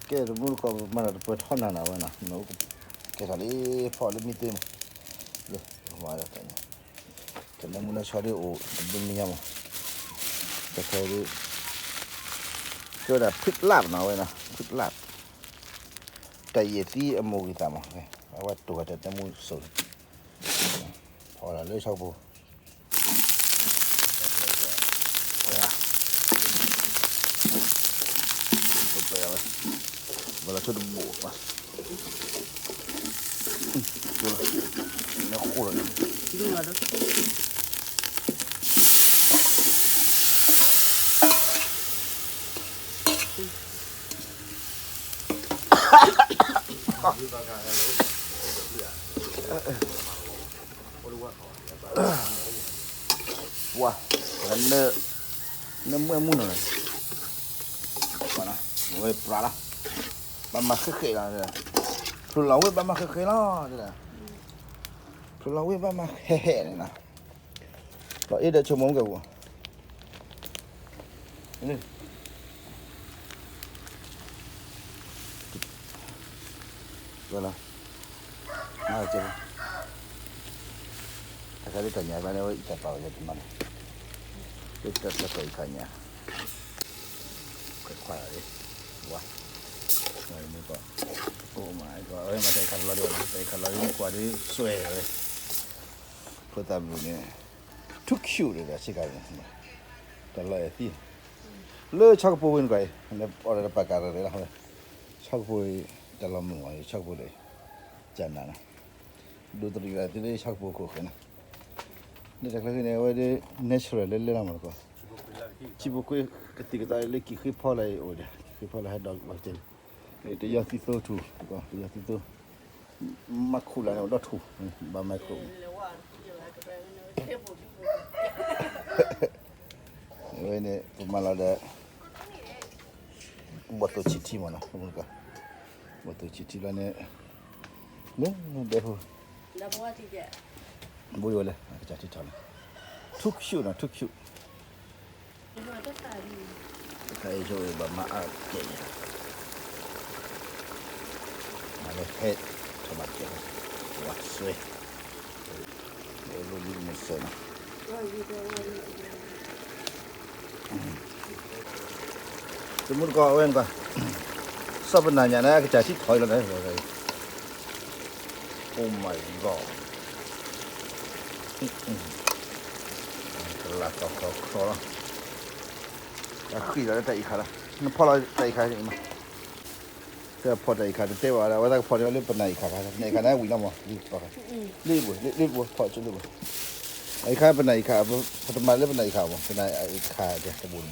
que el mundo como mana pues hona na wana no que sale fall mi tema le wala tanya tenemos una chale o dunia mo que sale que la pit lab na wana pit labแต่เยที่อโมกิตามเอาว่าตัวแต่แต่มูสุดพอละเลยชอบบูเวลาชุดบูมาดูละนี่โคตรเลยดูละว้าอันเนื้อเมื่อมุ่นเลยก่อนนะเว้ยปลาละบ้ามาเคยๆละเนี่ยทุเราเว้ยบ้ามาเคยๆละเนี่ยทุเราเว้ยบ้ามาแห่ๆเนี่ยนะเราเดี๋ยวชั่วโมงกันวะนี่ก็ละมาเจอถ้าได้กันยาบ้านเราจะเป่าจะมันจะใส่กันยาค่อยๆเลยว้านี่ก็โอ้ my god เอ้ยมาใส่ขันเราด้วยใส่ขันเราดีกว่าที่สวยเลยเพื่อทำแบบนี้ทุกคิวเลยนะใช่กันแต่ละที่เลือกชักปูนไปเนี่ยอะไรปากกาอะไรล่ะครับชักปูแต่ละมือชักปูเลยจันนะดูตัวอย่างที่ได้ชักปูโคกนะนี่จากนั้นเนี่ยว่าได้ natural เลยนะมันก็ชิบุกุยกติกาเลยกี่คือพอเลยโอ้ยคือพอเลยให้ดอกมาเจอเดี๋ยวยาติโตถูก็ยาติโตมาคุลาเนี่ยดอกถูบาไม่คุเว้ยเนี่ยผมมาแล้วเด้บัตรชิติมันนะผมก็บัตรชิติแล้วเนี่ยเนี่ยเดี๋ยวแล้วบัวที่เจ้าบัวเลยจะที่ทำทุกชุดนะทุกชุดใครช่วยบ้ามาเก่งมาเลยเฮ็ดทำมาเก่งวัดสวยเดี๋ยวรู้ลิ้นมันเสียนะสมมุติก็เว้นก่อนสับหน้าเนี่ยก็จะชิดถอยแล้วนะโอ้ my god ลาต่อแล้วขึ้นแล้วแต่อีกครั้งนั่นพอเราแต่อีกครั้งใช่ไหมแต่พอแต่อีกครั้งเตะว่าแล้วว่าแต่พอเราเล่นเป็นอีกครั้งในครั้งนั้นวิ่งน้ำมันรีบปะรีบพอจุดรีบอีกครั้งเป็นอีกครั้งพอทำมาเล่นเป็นอีกครั้งมั้งเป็นอีกครั้งเดียวจะบุญ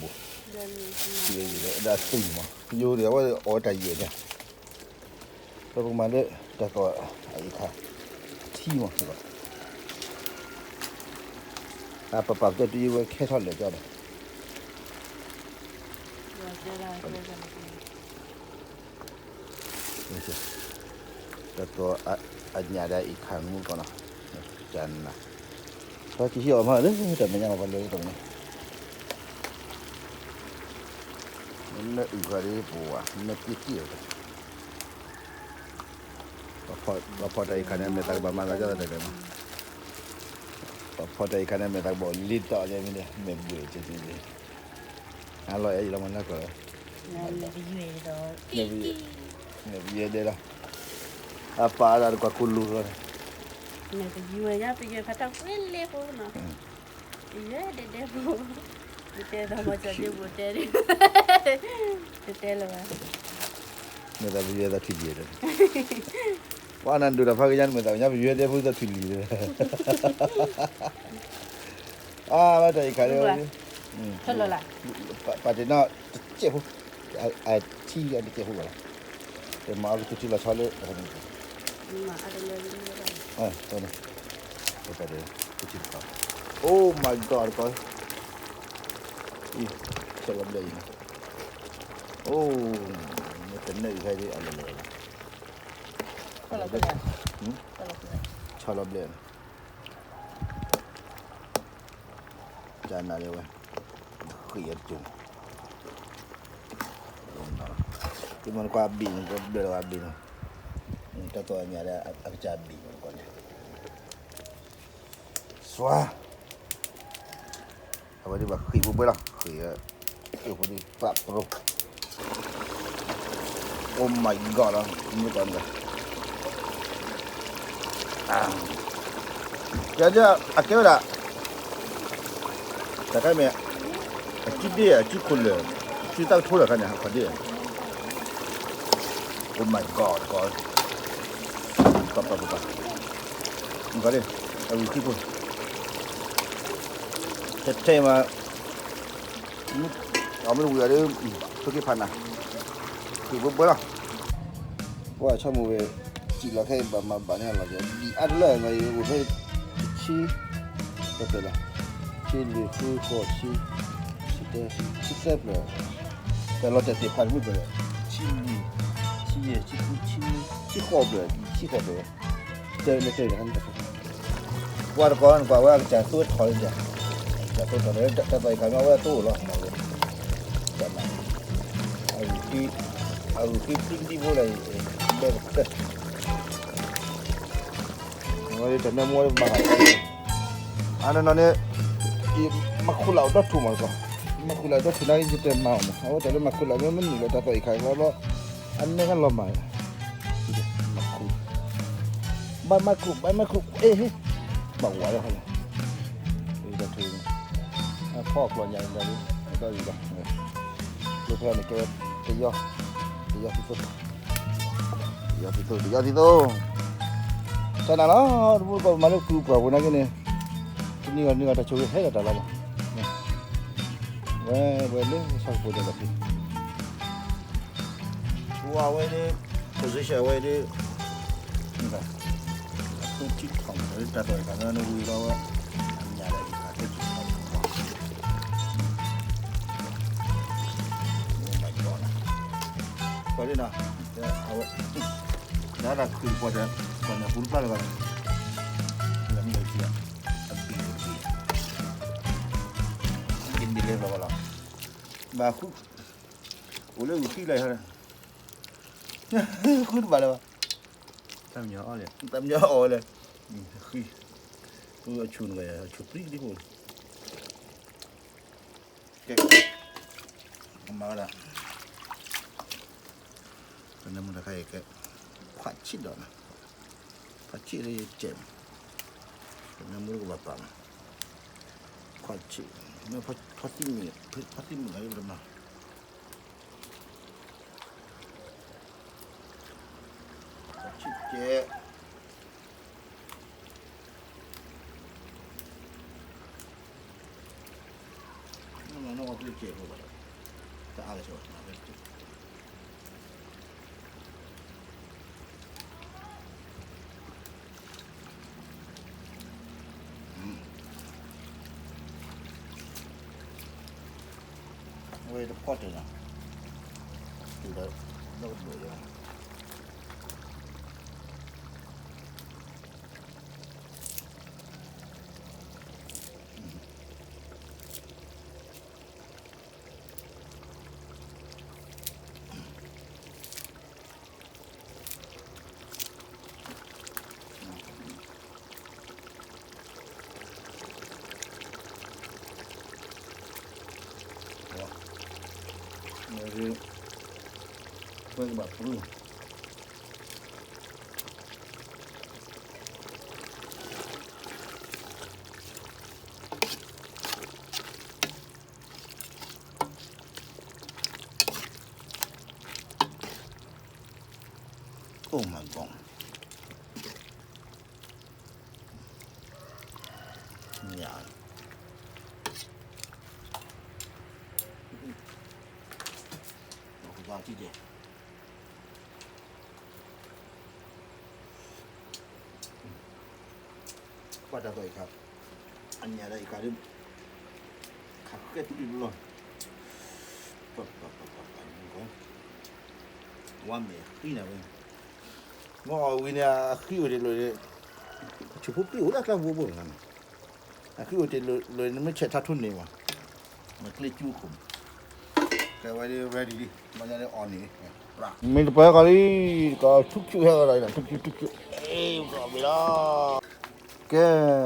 ที่อยู่ได้ตื่นมั้งอยู่เดี๋ยวว่าโอ้ใจเย็นเนี่ยพอทำมาเล่นแต่ก็อีกครั้งที่มั้งก็ปรับตัวดีไว้แค่ทอดเหลือเจ้าเลยแต่ตัวอันยาได้อีกครั้งนึงก่อนนะจันนะเพราะที่เหี่ยวมาเลยแต่ไม่ยังมาเลยตรงนี้มันน่าอึกอะไรปัวมันน่าติดเกี่ยวพอได้คะแนนไม่ตักบามาแล้วก็ได้กันพอได้คะแนนไม่ตักบอลลิตต่อเลยไม่ได้ไม่เบื่อจริงๆอร่อยแล้วมันน่าก็เนี่ยเยอะเด้อapa ada kau kulu kan? Nih tujuh aja pergi kata pilih pun nak. Iya deh bu, detail dah macam dia buat detail lah. Ni dah biar dah tinggi dah. Wah nanti dah pakai jangan macam ni biar dia pun dah tinggi dah. Macam ikan dia. Kalau lah. Pada nak cek pun, tea ada cek pun lah. Tapi malu tu cila salah. Tahu ni. Kita ada kecil kau. Oh my god kau. Salam dia ini. Oh, ni kena ikan dia ada ni. Kalau boleh. Kalau boleh. Salam dia. Jangan dia weh. Kaya tu. Cuma kau abin, kau bela abin. Tato ni ada aku cabi kau ni. Swah. Apa dia bak khơi bơ lah, khơi cái gì pháp pro. Oh my god lah, ini kan dah. Jadi akhirnya dah. Tak kan me. Dia, kulur. Tak tahu lah kan ya, apa dia. Oh my god, god. Apa. Enggak deh, aku kipu. Cek mah. Ini, kamu udah ada pergi panah. Pergi lah. Wah, cuma we, cila kayak banyak lagi. Di ada lah, ngai we ci, betul lah. Cili, ci. Kita lah. Kalau jadi pan muda, cili, ci hot lah. Jadi kan. Warga jatuh thoi je. Jatuh thoi tak baik kami awak tu lah. Jangan. Aku tinggi boleh. Betul. Mari kita mulai bahas. Anak-anak makulah dah tu macam. Makulah dah tu lagi kita mau. Awak jadi makulah ni mana ni tak baik kami awak. Ane kan lama. Makul. Bawa lah. Ini dah tu.พ่อควรอย่างเดียวก็อยู่ละลูกแพนี่แกจะย่อที่สุดsana lah dulu kau malu ku apa nak ni ni ada curi hai ada lah boleh sak boleh tapi wah ni posisi ni enggak tu cik kau ni tak tahu kan ni bawa hanya lagi ada cik kau ni nak awak dah nak ku pada pulpa lah kan dalam ni dia api mungkin dia lah bah aku boleh usi lah ha aku bala tam nhỏ le khi tôi chun cái chụp đi đi hồn cái mà là cái này mình đã khai cái khoát chít đó Pakcik dia jam. Kena mula bapak. Pakcik. Ni pasti lagi berapa? Pakcik je. Mana waktu je pun. Tak ada sebab nak betul. Where the pot is now. Sudah boleh ya. Jadi, apa yang perlu? Oh my god. Ya. Chị đi. Pada baik kan. Hanya ada ikan ini. Kakek tu dulu. Wan me, ini apa? Mau ini akhir dia loh. Cukup piu dah kan bubu kan. Akhir dia loh ni macam tatun ni mah. Macam cukup. cái vậy đi ready đi mà nhà này on đi mình phải cái đi có chút chút hay cái này chút chút ê có bị đó cái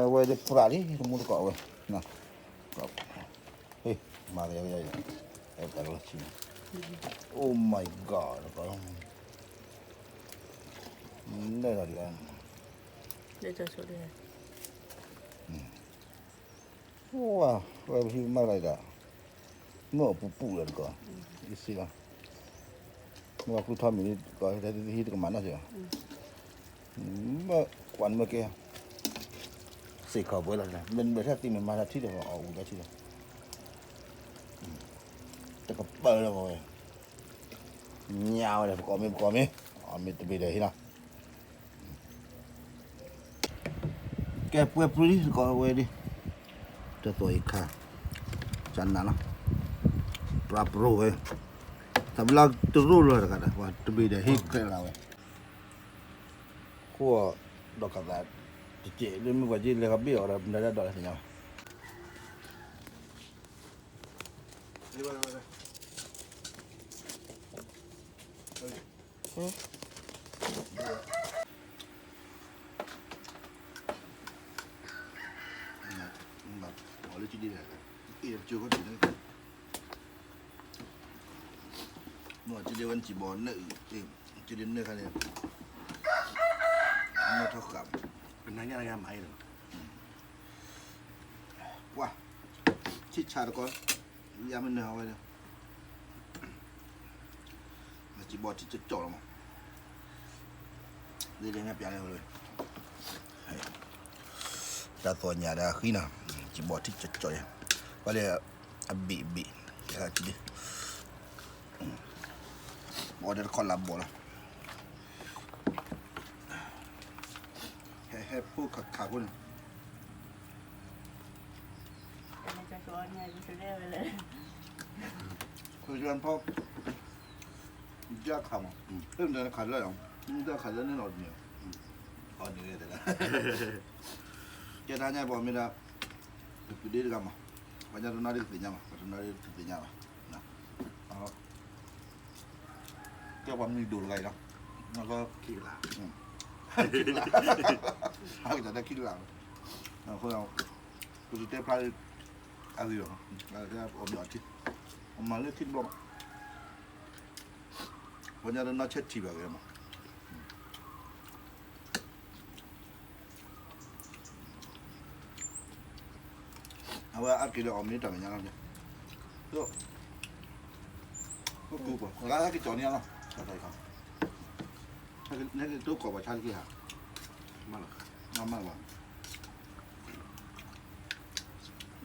vậy đi phải đi muốn có vậy nè có ê mà cái em phải lo chi oh my god có đây là gì anh để cho số đây wow vậy thì mà lại đó ngõ phụ rồi có ý gì đó mà cứ thăm mình có cái gì cái món nào chứ mà quán mà kia xì khẩu với là mình phải tìm mình mà là thích được họ uống cái gì đó tất cả bơ rồi nhau này có mình từ bây giờ thế nào cái bữa đi có về đi cho tôi khá chán nào rap rồi tapi lah terus lah kata wah lebih dah hit ke lah ko dok kata cicik dia mesti wajib le habis orang benda dah dah senyap boleh jadi dah iya cukup ni nó chỉ điều anh chỉ bỏ nữ chỉ đến nơi khai này nó thao cảmเป็นนักงานใหม่เหรอ wow chít chà được con ya mình nào vậy nó chỉ bỏ chít chọt mà đi đến ngay bên này rồi ta tòa nhà đã khi nào chỉ bỏ chít chọt này có lẽ bị cái chỉ đi bỏ để con làm bỏ làให้พูดขาคุณ จะชวนไงจะได้ไปเลย คุยกันพ่อจะขำเริ่มเดินขัดแล้วจะขัดแล้วนี่หนอดเนี่ยหนอดเนี่ยแต่ละแกทานยังบอกไม่ได้ไปดีกันมั้ยวันนี้เราหน้าดีถึงยังมั้ยเราหน้าดีถึงยังมั้ยนะอ๋อแกว่ามันดูอะไรเนาะแล้วก็ ขี้ลา คิดละเขาจะได้คิดละคนเราคุณจะได้พลาดอะไรหรออะไรที่อมหยอดคิดอมมาเลือกคิดบ้างวันนี้เราหน้าเช็ดทีแบบนี้มั้งเอาว่าอัดกินแล้วอมนี้แต่ไม่ยังไงเนี่ยก็กูป่ะแล้วถ้ากินจอนี้ล่ะใช่ครับถ้านี่คือตู้กบว่าชาติกี่หา มาหรอ มาว่า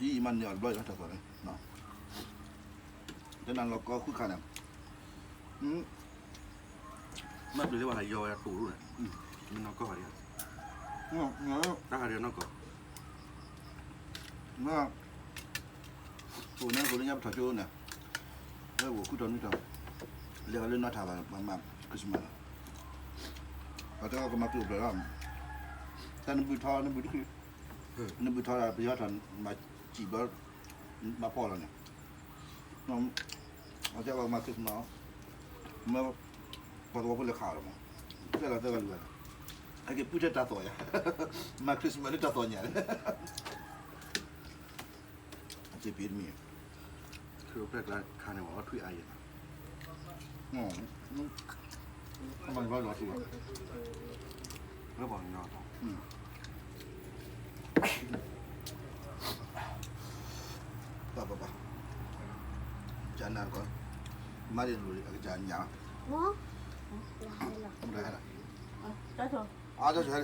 ยี่มันเนี่ยร้อยแล้วแต่ก่อนเลยเนาะดังนั้นเราก็คุยกันเนี่ย มาดูเรียกว่าอะไรยอตูรุ่นมันนอกก็อะไร เนาะ ตั้งอะไรนอกก็ เนาะตัวนี้ตัวนี้ยับถอดจูเนี่ยแล้วหัวคุยตอนนี้ตอนเรียกเรื่องน่าทำมาคือสมัยเราจะก็มาปลูกเลยว่าแต่นบุตรทอนี่บุตรคือนบุตรทอไปยอดทอนมาจีบมาพอแล้วเนี่ยน้องเราจะเอามาคือน้องเมื่อพอตัวพูดเลยข่าวแล้วมั้งแต่เราจะกันเลยไอ้แกพูดจะตาต่อยมาคริสต์มาสตาต่อยเนี่ยจะเปลี่ยนมี คือแรกแล้วคาเนี่ยบอกว่าทุยไอ้ อ๋อมันร้อยตัว แล้วบอกนอก ป่ะจานนั้นก่อนมาเรียนรู้จานยาว อ๋อ ไม่ได้ละ ได้ถูก จะช่วย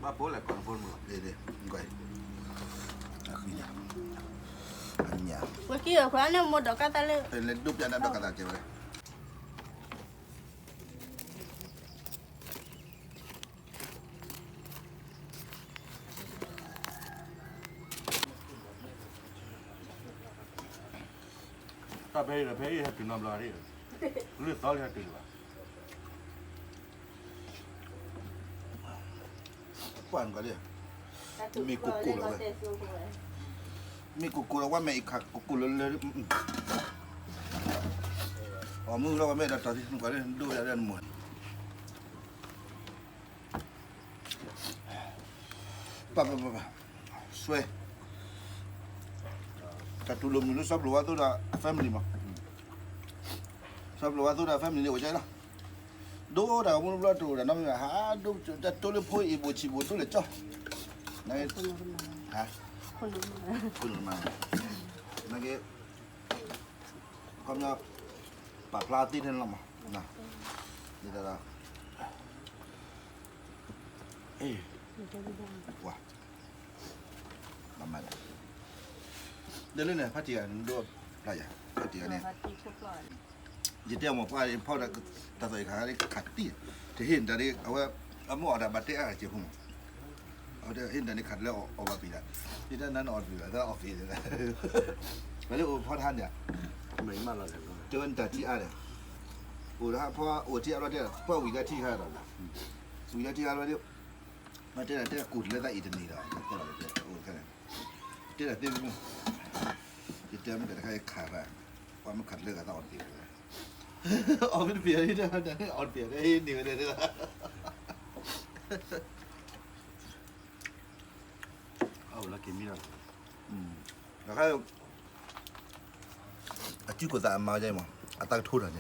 บ้าโป๊ะแหละก่อนโป๊ะมึง เดี๋ยวก่อนคือเนี่ยอันเนี่ย เมื่อกี้คนนั้นหมดดอกกันเลย เป็นรูปจานนั้นดอกกระดาษเจ้าเลยถ้าเพย์เพย์ให้ถึงน้ำลายดิเลือดซ้อนให้ถึงว่ะ ปั่นก็ได้มีกุ๊กแล้วเว้ยมีกุ๊กแล้วว่าไม่อีกขักกุ๊กเลย อ๋อมือเราก็ไม่ได้ตัดที่ก่อนเลยดูอย่างนั้นหมดปั๊บสวยแต่ตุลมุนซับลัวตัวละแฟมิลี่มั้งซับลัวตัวละแฟมิลี่หัวใจละดูแต่ผมรู้ตัวแต่น้องเนี่ยฮะดูจะตัวเล็กพ่ออีบุชิบุตัวเล็กจ้ะนั่นฮะคุณมานั่นก็เขาเนี่ยปากปลาตีนั่นละมั้งนะนี่แต่ละเอ้ยว้าทำไมล่ะเดี๋ยวเนี่ยพัทยาดูอะไรอย่างพัทยาเนี่ยยิ่งเที่ยวมาไปพ่อได้ตัดสายขาได้ขัดตีที่เห็นแต่นี่เอาว่าเอาหม้อได้บัตรอะไรเจ้าหุ่นเอาได้เห็นแต่นี่ขัดแล้วออกมาปีละที่ด้านนั้นออกปีละถ้าออกปีเลยไปเลยพ่อท่านเนี่ย 没嘛了，这个打鸡爱的，我他พ่อที่อะไรเดี๋ยวพ่อวิจารณ์ที่เขาหรอวิจารณ์ที่อะไรเดี๋ยวมาเดี๋ยวกูดเลยได้อีกทีละเดี๋ยวโอ้แค่นั้นเดี๋ยวเดี๋ยวมันจะให้ขาดอะว่ามันขัดเลือดก็ต้องอ่อนเปลี่ยนเลยอ่อนเปลี่ยนที่เดี๋ยวอ่อนเปลี่ยนได้เดี๋ยวเดี๋ยว哦，那给米了，แล้วก็จุกตามาใช่ไหมอาตาทุ่งอะไร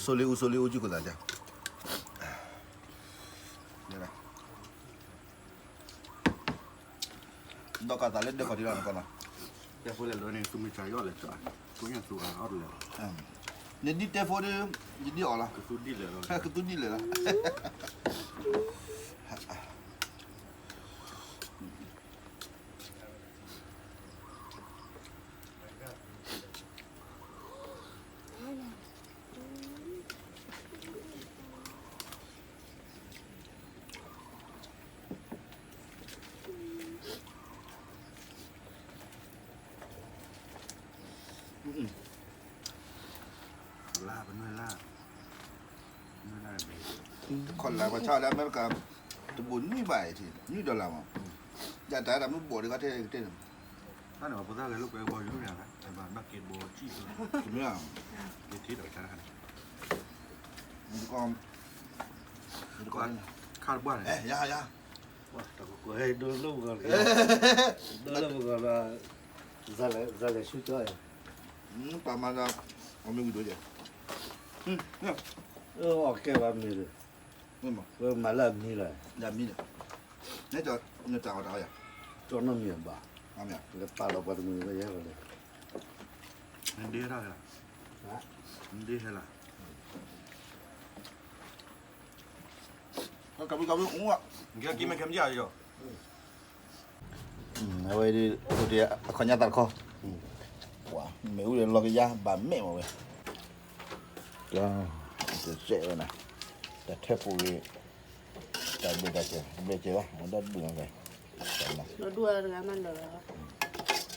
โซลิวจุกตาจ้ะนี่นะดอกกาตาเล็ดเด็กคนที่เราเนี่ยก่อนนะ 这回来了呢，都没吃药了，这，中间做俺熬了，เนี่ยดิเตฟอร์ดิยินดีออกละ 可都地来了， แค่คือตุ้นนี่เลยละ拉不弄拉，弄拉没， คนละประชาแล้วแม่กับตะบุญนี่ใบทีนี่เดี๋ยวเราอย่าแต่เราไม่บวชเลยก็เท่他那不咋个路过我有人了，哎妈，那给我记住， ถูกไหมอ่ะ 给提到看看， มันก็มันก็ 看不完 เอ๊ะ 嘞， ย่า 哇，这个过来都弄个，都弄个了，咱来睡觉呀。 ประมาณเราเอาไม่รู้จักเนี่ย 我盖完没了， นี่มั้ง 我买了米了， ยามีเนี่ยนี่จะเนี่ยจะเอาอะไรอ่ะ 装那面吧， เอาเนี่ย 那个大老板的米我也回来。你爹啥了？啊？你爹啥了？ ก็กลับไปอุ้งอ่ะ 你给他给没看不见就， เอาไว้ดิตัวเดียวขยันตัดคอว้าไม่รู้เลยเราก็ยาบาแม่มาเว้ยก็จะเจ๊นะแต่แทบปุยแต่เบื่อเจ๊วะมันได้เบื่อไง เราดูอะไรกันมันเลย